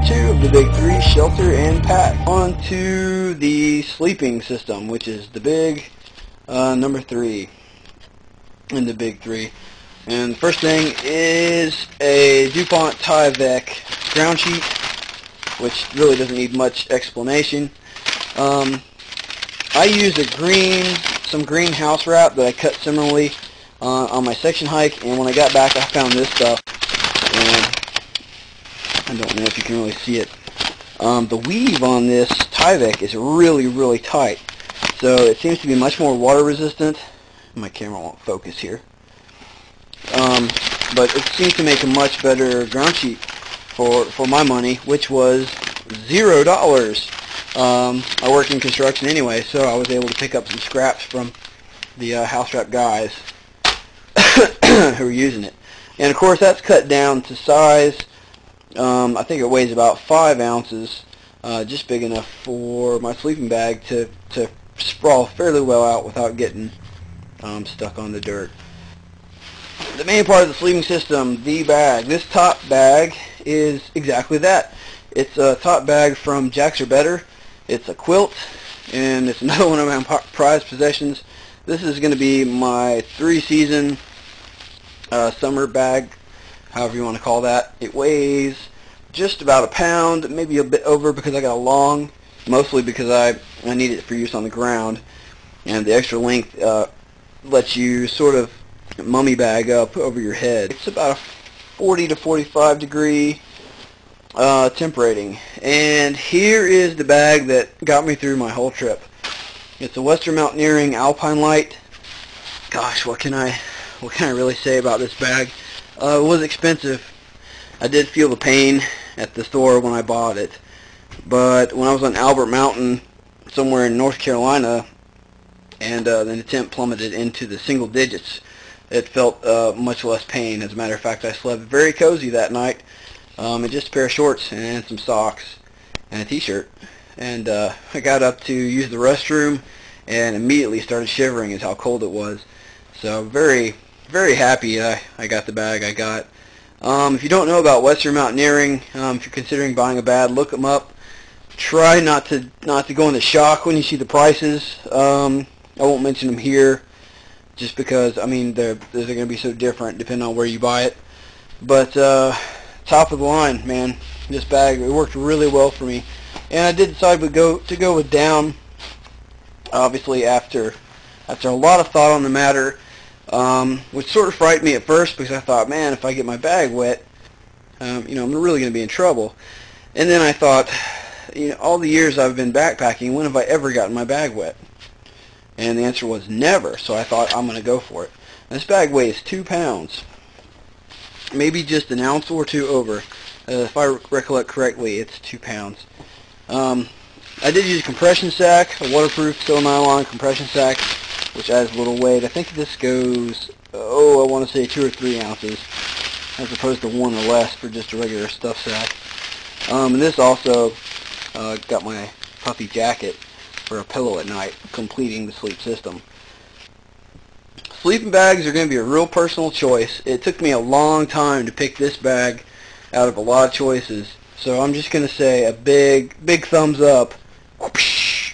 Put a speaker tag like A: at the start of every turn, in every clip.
A: part 2 of the big 3, shelter and pack. On to the sleeping system, which is the big number 3 in the big 3. And the first thing is a DuPont Tyvek ground sheet, which really doesn't need much explanation. I used some green house wrap that I cut similarly on my section hike, and when I got back I found this stuff, and I don't know if you can really see it. The weave on this Tyvek is really tight, so it seems to be much more water resistant. My camera won't focus here. But it seems to make a much better ground sheet for my money, which was $0. I work in construction anyway, so I was able to pick up some scraps from the house wrap guys who were using it. And of course that's cut down to size. I think it weighs about 5 ounces, just big enough for my sleeping bag to sprawl fairly well out without getting stuck on the dirt. The main part of the sleeping system, the bag. This top bag is exactly that. It's a top bag from Jacks or Better. It's a quilt, and it's another one of my prized possessions. This is going to be my 3-season summer bag, however you want to call that. It weighs just about a pound, maybe a bit over because I got a long, mostly because I need it for use on the ground, and the extra length lets you sort of mummy bag up over your head. It's about a 40 to 45 degree temp rating, and here is the bag that got me through my whole trip. It's a Western Mountaineering Alpine Light. Gosh, what can I really say about this bag? It was expensive. I did feel the pain at the store when I bought it, but when I was on Albert Mountain somewhere in North Carolina, and then the temp plummeted into the single digits, it felt much less pain. As a matter of fact, I slept very cozy that night in just a pair of shorts and some socks and a t-shirt. And I got up to use the restroom and immediately started shivering at how cold it was. So very happy I got the bag I got. If you don't know about Western Mountaineering, if you're considering buying a bag, look them up. Try not to go into shock when you see the prices. I won't mention them here, just because, I mean, they're going to be so different depending on where you buy it. But top of the line, man, this bag, it worked really well for me. And I did decide to go with down, obviously after a lot of thought on the matter, which sort of frightened me at first because I thought, man, if I get my bag wet, I'm really going to be in trouble. And then I thought, all the years I've been backpacking, when have I ever gotten my bag wet? And the answer was never, so I thought I'm going to go for it. And this bag weighs 2 pounds, maybe just an ounce or two over. If I recollect correctly, it's 2 pounds. I did use a compression sack, a waterproof steel nylon compression sack, which adds a little weight. I think this goes, I want to say 2 or 3 ounces, as opposed to 1 or less for just a regular stuff sack. And this also got my puffy jacket for a pillow at night, completing the sleep system. Sleeping bags are going to be a real personal choice. It took me a long time to pick this bag out of a lot of choices, so I'm just going to say a big thumbs up,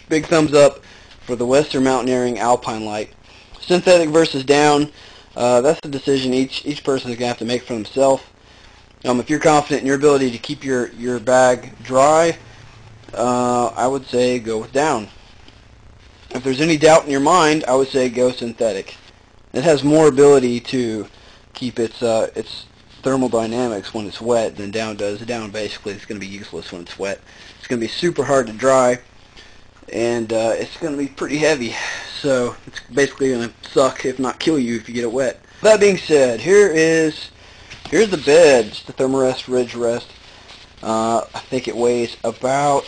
A: big thumbs up for the Western Mountaineering Alpine Light. Synthetic versus down, that's a decision each person is going to have to make for themselves. If you're confident in your ability to keep your bag dry, I would say go with down. If there's any doubt in your mind, I would say go synthetic. It has more ability to keep its thermal dynamics when it's wet than down does. Down basically is going to be useless when it's wet. It's going to be super hard to dry, and it's going to be pretty heavy. So it's basically going to suck, if not kill you, if you get it wet. That being said, here's the bed. It's the Thermarest Ridge Rest. I think it weighs about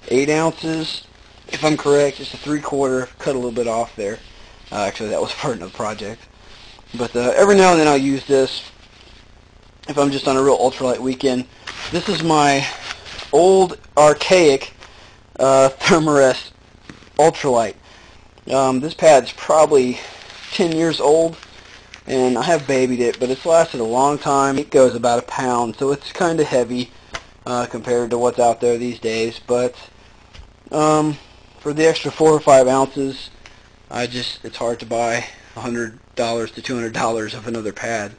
A: 8 ounces. If I'm correct, it's a 3/4, cut a little bit off there. Actually, that was part of the project. But every now and then I'll use this if I'm just on a real ultralight weekend. This is my old, archaic Thermarest Ultralight. This pad's probably 10 years old, and I have babied it, but it's lasted a long time. It goes about a pound, so it's kind of heavy. compared to what's out there these days. But for the extra 4 or 5 ounces, it's hard to buy $100 to $200 of another pad.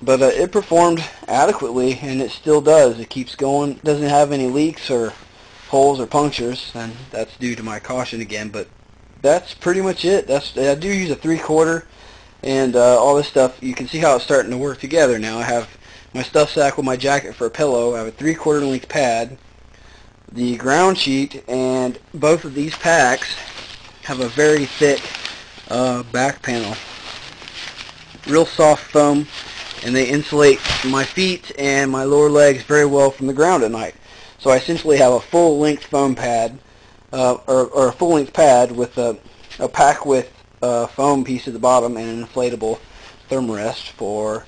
A: But it performed adequately, and it still does. It keeps going. It doesn't have any leaks or holes or punctures, and that's due to my caution again. But that's pretty much it. I do use a 3/4, and all this stuff. You can see how it's starting to work together now. I have my stuff sack with my jacket for a pillow. I have a 3/4 length pad, the ground sheet, and both of these packs have a very thick back panel. Real soft foam, and they insulate my feet and my lower legs very well from the ground at night. So I essentially have a full-length foam pad, or a full-length pad with a pack with foam piece at the bottom and an inflatable thermarest for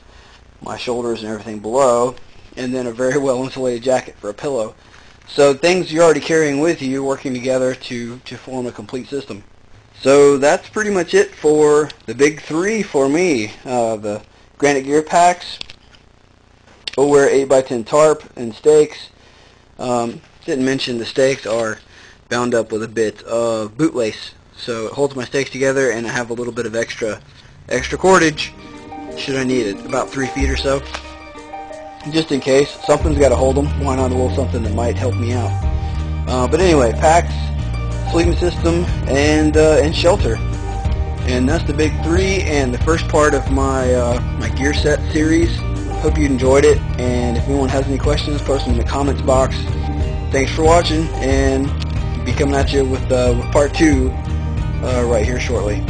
A: my shoulders and everything below, and then a very well-insulated jacket for a pillow. So things you're already carrying with you working together to form a complete system. So that's pretty much it for the big 3 for me. The Granite Gear packs, Bowear 8x10 tarp, and stakes. Didn't mention the stakes are bound up with a bit of bootlace, so it holds my stakes together, and I have a little bit of extra cordage should I need it, about 3 feet or so, just in case. Something's got to hold them. Why not a little something that might help me out? But anyway, packs, sleeping system, and shelter. And that's the big 3 and the first part of my my gear set series. Hope you enjoyed it, and if anyone has any questions, post them in the comments box. Thanks for watching, and be coming at you with part 2 right here shortly.